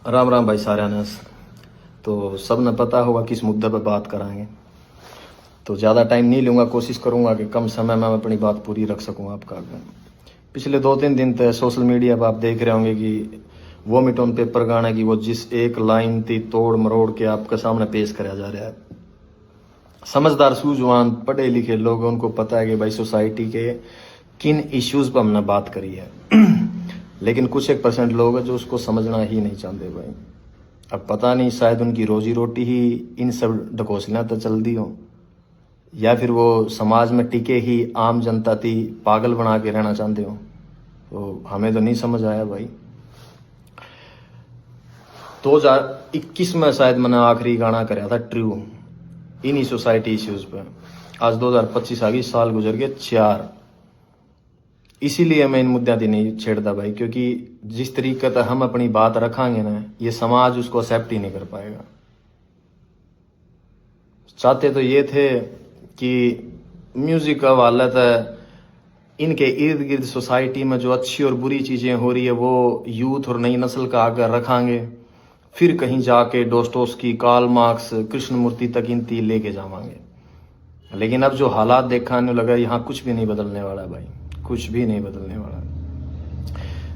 राम राम भाई सारे ने। तो सब ने पता होगा किस मुद्दे पर बात कराएंगे, तो ज़्यादा टाइम नहीं लूँगा। कोशिश करूँगा कि कम समय में मैं अपनी बात पूरी रख सकूँ आपका। पिछले 2-3 दिन तक सोशल मीडिया पर आप देख रहे होंगे कि वोमिट ऑन पेपर गाने की वो जिस एक लाइन थी तोड़ मरोड़ के आपके सामने पेश कराया जा रहा है। समझदार सूझवान पढ़े लिखे लोग, उनको पता है कि भाई सोसाइटी के किन इश्यूज़ पर हमने बात करी है लेकिन कुछ 1% लोग हैं जो उसको समझना ही नहीं चाहते भाई। अब पता नहीं, शायद उनकी रोजी रोटी ही इन सब ढकोसला तो चल दी हो, या फिर वो समाज में टिके ही आम जनता थी पागल बना के रहना चाहते हो। तो हमें तो नहीं समझ आया भाई। 2021 में शायद मैंने आखिरी गाना कराया था ट्रू इन्हीं सोसाइटी इश्यूज पे। आज 2025 आ गई, साल गुजर गए 4। इसीलिए मैं इन मुद्दों की नहीं छेड़ता भाई, क्योंकि जिस तरीके से हम अपनी बात रखांगे ना, ये समाज उसको एक्सेप्ट ही नहीं कर पाएगा। चाहते तो ये थे कि म्यूजिक का वाला था, इनके इर्द गिर्द सोसाइटी में जो अच्छी और बुरी चीजें हो रही है वो यूथ और नई नस्ल का आगे रखांगे, फिर कहीं जाके डोस्टोव्स्की, कार्ल मार्क्स, कृष्णमूर्ति तक इनती लेके जावांगे। लेकिन अब जो हालात देखाने लगा, यहाँ कुछ भी नहीं बदलने वाला भाई, कुछ भी नहीं बदलने वाला।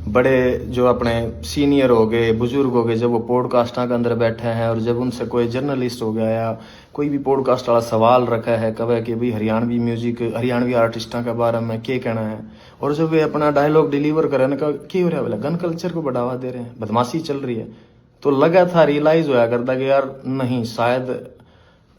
बड़े जो अपने सीनियर हो गए, बुजुर्ग हो गए, जब वो पॉडकास्टा के अंदर बैठे हैं और जब उनसे कोई जर्नलिस्ट हो गया या कोई भी पॉडकास्ट वाला सवाल रखा है कवे कि भाई हरियाणवी म्यूजिक, हरियाणवी आर्टिस्टा के बारे में क्या कहना है, और जब वे अपना डायलॉग डिलीवर करे ना, क्या हो रहा है बोला, गन कल्चर को बढ़ावा दे रहे हैं, बदमाशी चल रही है, तो लगा था रियलाइज होया करता कि यार नहीं, शायद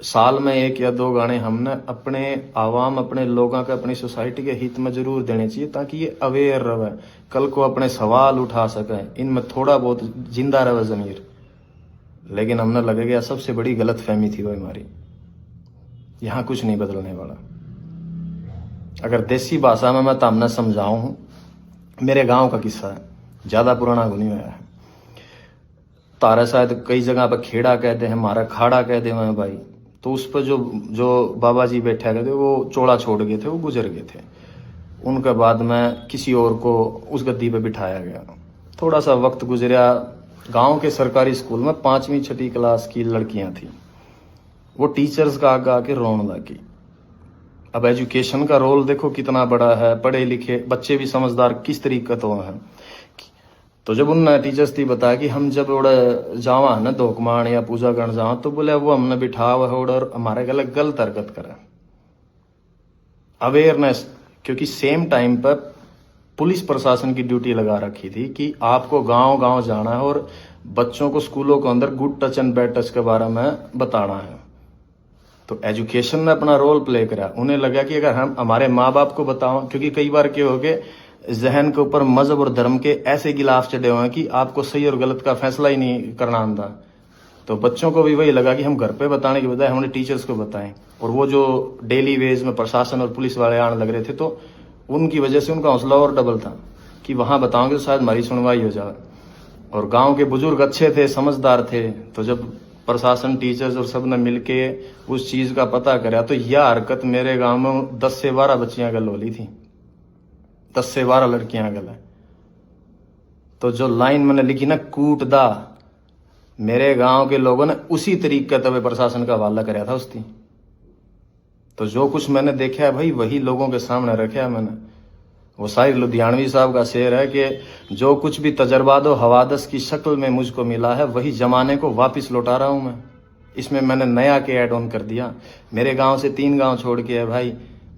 साल में 1 या 2 गाने हमने अपने आवाम, अपने लोगों के, अपनी सोसाइटी के हित में जरूर देने चाहिए, ताकि ये अवेयर रहे, कल को अपने सवाल उठा सके, इनमें थोड़ा बहुत जिंदा रहे जमीर। लेकिन हमने लगे गया सबसे बड़ी गलत फहमी थी वो हमारी। यहाँ कुछ नहीं बदलने वाला। अगर देसी भाषा में मैं तो हमने समझाऊं, मेरे गांव का किस्सा है, ज्यादा पुराना नहीं हुआ है। तारा शायद कई जगह पर खेड़ा कहते हैं, हमारा खाड़ा कहते हैं भाई। तो उस पर जो बाबा जी बैठे गए थे वो चोला छोड़ गए थे, वो गुजर गए थे। उनके बाद में किसी और को उस गद्दी पे बिठाया गया। थोड़ा सा वक्त गुजरा, गांव के सरकारी स्कूल में 5वीं 6ठी क्लास की लड़कियां थी, वो टीचर्स का आगे आके रोने लगी। अब एजुकेशन का रोल देखो कितना बड़ा है, पढ़े लिखे बच्चे भी समझदार किस तरीके तो हैं। तो जब उन टीचर्स थी बताया कि हम जब उड़े जावा है ना धोकमान या पूजा करने जावा, तो बोले वो हमने बिठा हुआ है और हमारे गले गलत हरकत करे। अवेयरनेस, क्योंकि सेम टाइम पर पुलिस प्रशासन की ड्यूटी लगा रखी थी कि आपको गांव गांव जाना है और बच्चों को स्कूलों के अंदर good touch and bad touch के बारे में बताना है। तो एजुकेशन ने अपना रोल प्ले करा। उन्हें लगा कि अगर हम हमारे माँ बाप को बताओ, क्योंकि कई बार क्या हो गए, जहन के ऊपर मजहब और धर्म के ऐसे गिलाफ चढ़े हुए हैं कि आपको सही और गलत का फैसला ही नहीं करना आता। तो बच्चों को भी वही लगा कि हम घर पे बताने के बजाय हमने टीचर्स को बताएं। और वो जो डेली वेज में प्रशासन और पुलिस वाले आने लग रहे थे, तो उनकी वजह से उनका हौसला और डबल था कि वहां बताओगे तो शायद हमारी सुनवाई हो जाए। और गांव के बुजुर्ग अच्छे थे, समझदार थे, तो जब प्रशासन, टीचर्स और सब ने मिलके उस चीज का पता करा, तो यह हरकत मेरे गांव में 10 से 12 बच्चियां गल होली थी, 10 से 12 लड़कियां गल है। तो जो लाइन मैंने लिखी ना, कूट दा, मेरे गांव के लोगों ने उसी तरीके तब प्रशासन का हवाला कराया था उसकी। तो जो कुछ मैंने देखा है भाई, वही लोगों के सामने रखा है मैंने। वो शायर लुधियानवी साहब का शेर है कि जो कुछ भी तजर्बा दो हवादस की शक्ल में मुझको मिला है, वही जमाने को वापस लौटा रहा हूं मैं। इसमें मैंने नया के ऐड ऑन कर दिया। मेरे गांव से 3 गांव छोड़ के है भाई,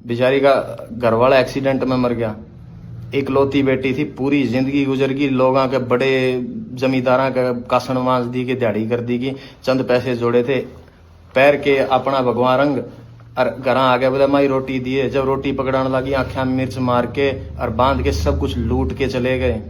बेचारी का घरवाला एक्सीडेंट में मर गया, इकलौती बेटी थी, पूरी जिंदगी गुजर गई, लोगों के बड़े जमींदारा का कासन मांस दी के, दिहाड़ी कर दी की, चंद पैसे जोड़े थे, पैर के अपना भगवान रंग और घर आ गया, बोले माई रोटी दिए। जब रोटी पकड़ाने लगी, आंखें में मिर्च मार के और बांध के सब कुछ लूट के चले गए।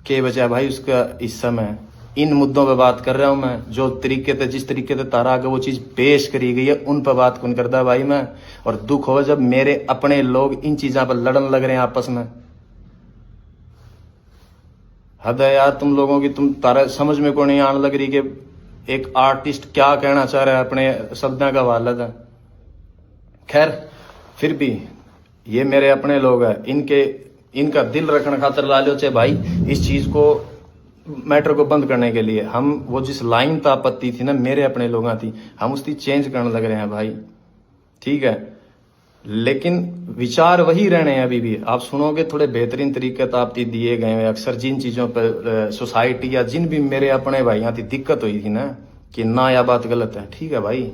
के बचा भाई उसका हिस्सा में। इन मुद्दों पे बात कर रहा हूं मैं, जो तरीके से, जिस तरीके से तारा आगे वो चीज पेश करी गई है, उन पर बात कौन करता भाई मैं। और दुख हो जब मेरे अपने लोग इन चीजों पर लड़न लग रहे हैं आपस में। हद है यार तुम लोगों की, तुम तारा समझ में को नहीं आने लग रही कि एक आर्टिस्ट क्या कहना चाह रहा है अपने शब्दों का हवाला था। खैर, फिर भी ये मेरे अपने लोग हैं, इनका दिल रखने खातर ला लो चाहे भाई, इस चीज को मैटर को बंद करने के लिए हम वो जिस लाइन तो आपत्ति थी ना मेरे अपने लोगों थी, हम उसकी चेंज करने लग रहे हैं भाई, ठीक है। लेकिन विचार वही रहने हैं अभी भी। आप सुनोगे थोड़े बेहतरीन तरीके तो आपकी दिए गए हैं। अक्सर जिन चीज़ों पर सोसाइटी या जिन भी मेरे अपने भाइयों की दिक्कत हुई थी ना कि ना यह बात गलत है, ठीक है भाई,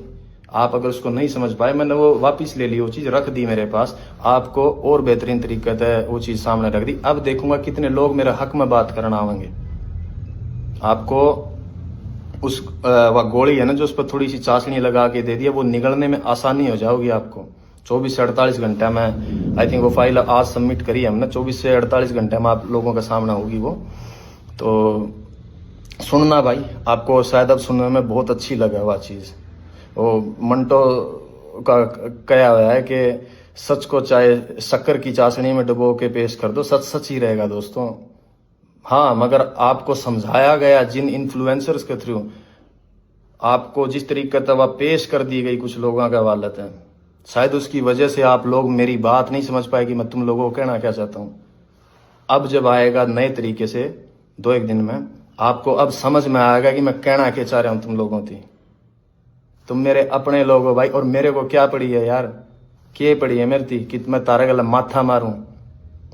आप अगर उसको नहीं समझ पाए, मैंने वो वापस ले ली, वो चीज़ रख दी मेरे पास, आपको और बेहतरीन तरीके से वो चीज़ सामने रख दी। अब देखूंगा कितने लोग मेरे हक में बात करना आवेंगे। आपको उस वह गोली है ना जो उस पर थोड़ी सी चाशनी लगा के दे दिया, वो निगलने में आसानी हो जाओगी आपको। 24 से 48 घंटे में, आई थिंक वो फाइल आज सबमिट करी है हमने, 24 से 48 घंटे में आप लोगों का सामना होगी वो। तो सुनना भाई, आपको शायद अब सुनने में बहुत अच्छी लगे वह चीज़। वो मंटो का कहा हुआ है कि सच को चाहे शक्कर की चाशनी में डुबो के पेश कर दो, सच सच ही रहेगा दोस्तों। हाँ, मगर आपको समझाया गया जिन इन्फ्लुएंसर्स के थ्रू, आपको जिस तरीके से वह पेश कर दी गई कुछ लोगों का वालत है, शायद उसकी वजह से आप लोग मेरी बात नहीं समझ पाए कि मैं तुम लोगों को कहना क्या चाहता हूँ। अब जब आएगा नए तरीके से 2-1 दिन में, आपको अब समझ में आएगा कि मैं कहना क्या चाह रहा हूँ तुम लोगों की। तुम मेरे अपने लोग हो भाई, और मेरे को क्या पड़ी है यार, क्या पड़ी है मेरी थी कि मैं तारे गला माथा मारूं?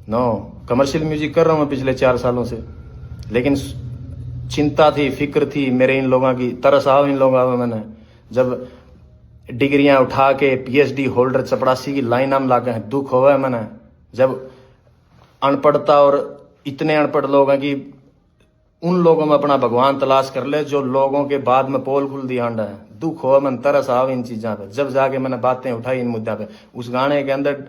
नो, कमर्शियल म्यूजिक कर रहा हूं मैं पिछले 4 सालों से, लेकिन चिंता थी, फिक्र थी मेरे इन लोगों की, तरस आओ इन लोगों में। मैंने जब डिग्रियां उठा के पीएचडी होल्डर चपड़ासी की लाइन नाम लाके हैं, दुख हुआ है मैंने। जब अनपढ़ता, और इतने अनपढ़ लोग हैं कि उन लोगों में अपना भगवान तलाश कर ले जो लोगों के बाद में पोल खुल दिया अंडा है। दुख हो, मन तरस आओ इन चीज़ों पे। जब जाके मैंने बातें उठाई इन मुद्दा पे, उस गाने के अंदर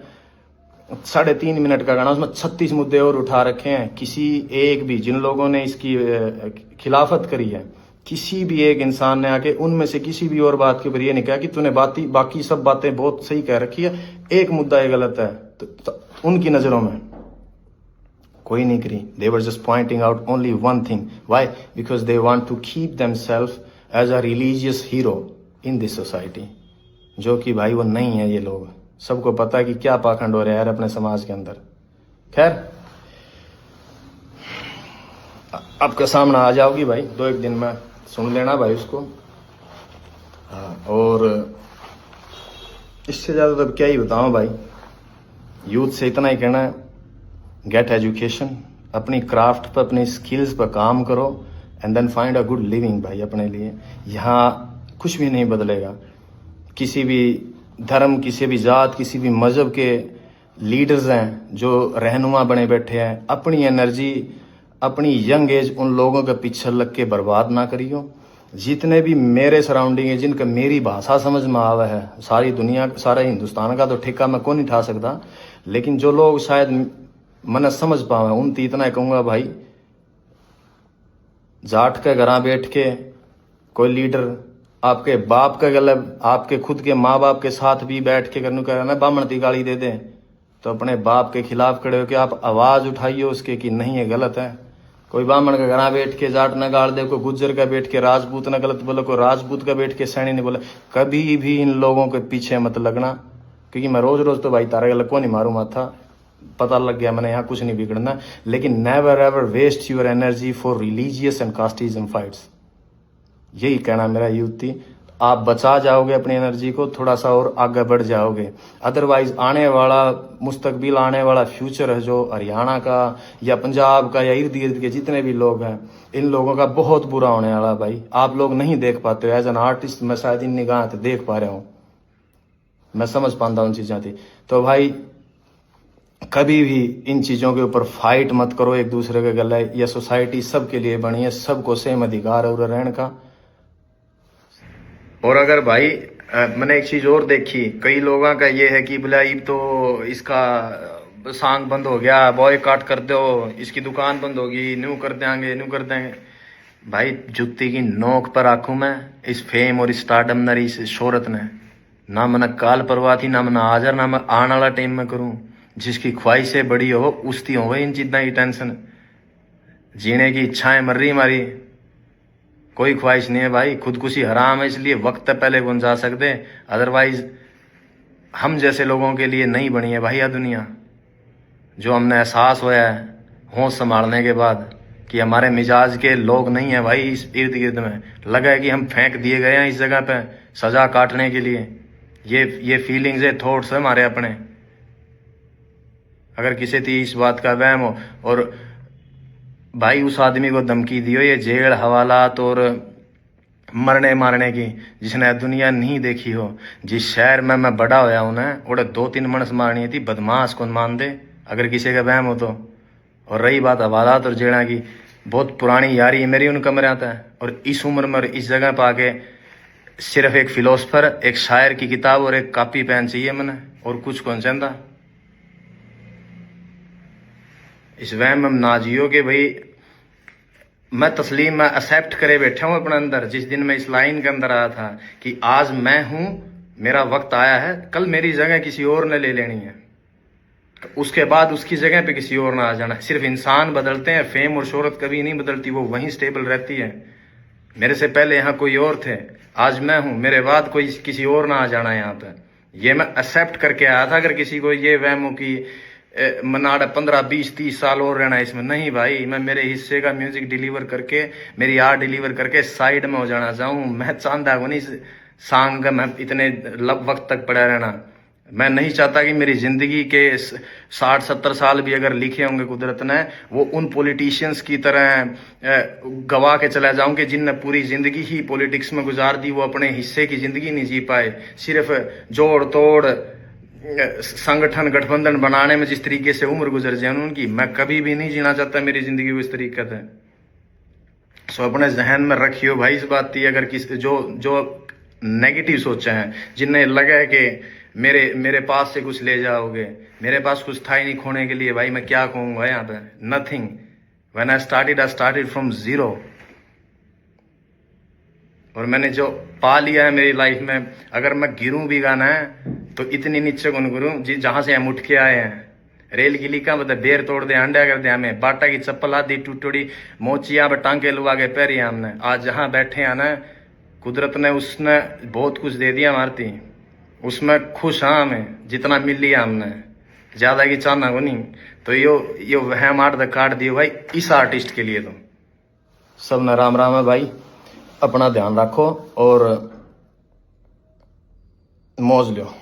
3.5 मिनट का गाना, उसमें 36 मुद्दे और उठा रखे हैं। किसी एक भी, जिन लोगों ने इसकी खिलाफत करी है, किसी भी एक इंसान ने आके उनमें से किसी भी और बात के ऊपर ये नहीं कहा कि तूने बाकी सब बातें बहुत सही कह रखी है, एक मुद्दा ये गलत है। तो उनकी नज़रों में कोई नहीं करी। They were just pointing out only one thing. Why? Because they want to keep themselves as a religious hero in this society. जो कि भाई वो नहीं है ये लोग। सबको पता है कि क्या पाखंड हो रहा है यार अपने समाज के अंदर। खैर, आपका सामना आ जाओगी भाई 2-1 दिन में, सुन लेना भाई उसको। और इससे ज़्यादा तो क्या ही बताऊँ भाई, यूथ से इतना ही कहना है, गेट एजुकेशन, अपनी क्राफ्ट पर, अपनी स्किल्स पर काम करो, and then find a good living भाई अपने लिए। यहाँ कुछ भी नहीं बदलेगा। किसी भी धर्म, किसी भी जात, किसी भी मजहब के लीडर्स हैं जो रहनुमा बने बैठे हैं, अपनी एनर्जी, अपनी यंग एज उन लोगों के पीछे लग के बर्बाद ना करियो। जितने भी मेरे सराउंडिंग है, जिनका मेरी भाषा समझ में आवा है, सारी दुनिया, सारे हिंदुस्तान का तो ठेका मैं कौन नहीं उठा सकता, लेकिन जो लोग शायद मन समझ पावे, उन इतना कहूंगा भाई, जाट के घर बैठ के कोई लीडर आपके बाप के गले, आपके खुद के माँ बाप के साथ भी बैठ के करने का ना बामण ती गाली दे दे, तो अपने बाप के खिलाफ खड़े हो के आप आवाज उठाइए उसके कि नहीं ये गलत है। कोई ब्राह्मण का घर बैठ के जाट न गाड़ दे, कोई गुज्जर का बैठ के राजपूत न गलत बोले, कोई राजपूत का बैठ के सैनी ने बोले। कभी भी इन लोगों के पीछे मत लगना, क्योंकि मैं रोज रोज तो भाई तारे गलत को नहीं मारू माथा, पता लग गया मैंने यहाँ कुछ नहीं बिगड़ना। लेकिन never ever waste your energy for religious and casteism fights. यही कहना मेरा यूथ थी। आप बचा जाओगे अपनी एनर्जी को, थोड़ा सा और आगे बढ़ जाओगे। अदरवाइज आने वाला मुस्तकबिल, आने वाला फ्यूचर है जो हरियाणा का या पंजाब का या इर्द गिर्द के जितने भी लोग हैं, इन लोगों का बहुत बुरा होने वाला भाई। आप लोग नहीं देख पाते हो। एज एन आर्टिस्ट मैं शायद इन निगाह से देख पा रहा हूँ, मैं समझ पाता हूँ चीज़ें थी। तो भाई कभी भी इन चीज़ों के ऊपर फाइट मत करो एक दूसरे के गले। यह सोसाइटी सबके लिए बनी है, सबको सेम अधिकार है रहने का। और अगर भाई मैंने एक चीज और देखी, कई लोगों का ये है कि बुलाई तो इसका सांग बंद हो गया, बॉयकॉट कर दो, इसकी दुकान बंद होगी, न्यू कर देंगे, न्यू कर देंगे। भाई जुत्ती की नोक पर आंखों में इस फेम और इस स्टारडम नरी इस शोहरत ने ना मैंने काल परवाह थी, ना मैंने हाजर, ना मैं आने वाला टाइम में करूं। जिसकी ख्वाहिशें बड़ी हो उसकी हो इन चीज़ों की टेंशन। जीने की इच्छाएं मर रही हमारी, कोई ख्वाहिश नहीं है भाई। खुदकुशी हराम है, इसलिए वक्त पहले कौन जा सकते, अदरवाइज हम जैसे लोगों के लिए नहीं बनी है भाई यह दुनिया। जो हमने एहसास होया है होश संभालने के बाद कि हमारे मिजाज के लोग नहीं है भाई इस इर्द गिर्द में, लगा है कि हम फेंक दिए गए हैं इस जगह पे सजा काटने के लिए। ये फीलिंग्स है, थॉट्स है हमारे अपने। अगर किसी थी इस बात का वहम हो, और भाई उस आदमी को धमकी दियो ये जेल हवालात और मरने मारने की, जिसने दुनिया नहीं देखी हो। जिस शहर में मैं बड़ा होया हूं ना, उड़े 2-3 मणस मारनी थी, बदमाश कौन मान दे अगर किसी का वहम हो तो। और रही बात हवालात और जेड़ा की, बहुत पुरानी यारी है मेरी उन कमरे आता है। और इस उम्र में और इस जगह पर आके सिर्फ एक फिलोसफर, एक शायर की किताब और एक कॉपी पेन चाहिए मैंने, और कुछ कौन चाहता। इस वहम में ना जियो कि भाई मैं तस्लीम में एक्सेप्ट करे बैठा हूं अपने अंदर। जिस दिन मैं इस लाइन के अंदर आया था कि आज मैं हूं, मेरा वक्त आया है, कल मेरी जगह किसी और ने ले लेनी है, तो उसके बाद उसकी जगह पे किसी और ने आ जाना है। सिर्फ इंसान बदलते हैं, फेम और शोहरत कभी नहीं बदलती, वो वहीं स्टेबल रहती है। मेरे से पहले यहाँ कोई और थे, आज मैं हूं, मेरे बाद कोई किसी और ना आ जाना है यहाँ पे। ये मैं एक्सेप्ट करके आया था। अगर किसी को ये वहम हो कि मनाड़ा 15-20-30 साल और रहना है इसमें, नहीं भाई, मैं मेरे हिस्से का म्यूजिक डिलीवर करके, मेरी आर्ट डिलीवर करके साइड में हो जाना चाहूँ। मैं चाहता हूँ नहीं सांग का मैं इतने वक्त तक पड़ा रहना। मैं नहीं चाहता कि मेरी जिंदगी के 60-70 साल भी अगर लिखे होंगे कुदरत ने, वो उन पॉलिटिशियंस की तरह गवा के चला जाऊं कि जिनने पूरी जिंदगी ही पॉलिटिक्स में गुजार दी, वो अपने हिस्से की जिंदगी नहीं जी पाए। सिर्फ जोड़ तोड़ संगठन गठबंधन बनाने में जिस तरीके से उम्र गुजर जाए उनकी, मैं कभी भी नहीं जीना चाहता मेरी जिंदगी को इस तरीके से। सो अपने जहन में रखियो भाई इस बात की। अगर किस जो नेगेटिव सोचे हैं, जिन्हें लगा है कि मेरे पास से कुछ ले जाओगे, मेरे पास कुछ था ही नहीं खोने के लिए, भाई मैं क्या कहूंगा यहाँ पे, nothing. When I started from zero. और मैंने जो पा लिया है मेरी लाइफ में, अगर मैं गिरूं भी गाना है तो इतनी नीचे कौन गिरूं जहां से हम उठ के आए हैं। रेल की लीका मतलब बेर तोड़ दे, अंडा कर दे हमें, बाटा की चप्पल आदि टूटोड़ी मोचिया पे टांके लुआ के पैरी हमने। आज जहां बैठे हैं ना, कुदरत ने उसने बहुत कुछ दे दिया मारती, उसमें खुश हाँ हमें जितना मिल लिया हमने, ज्यादा की चाहना को नहीं। तो यो वहम आर्ट द काट दियो भाई इस आर्टिस्ट के लिए। तो सब न राम राम है भाई, अपना ध्यान रखो और मौज लो।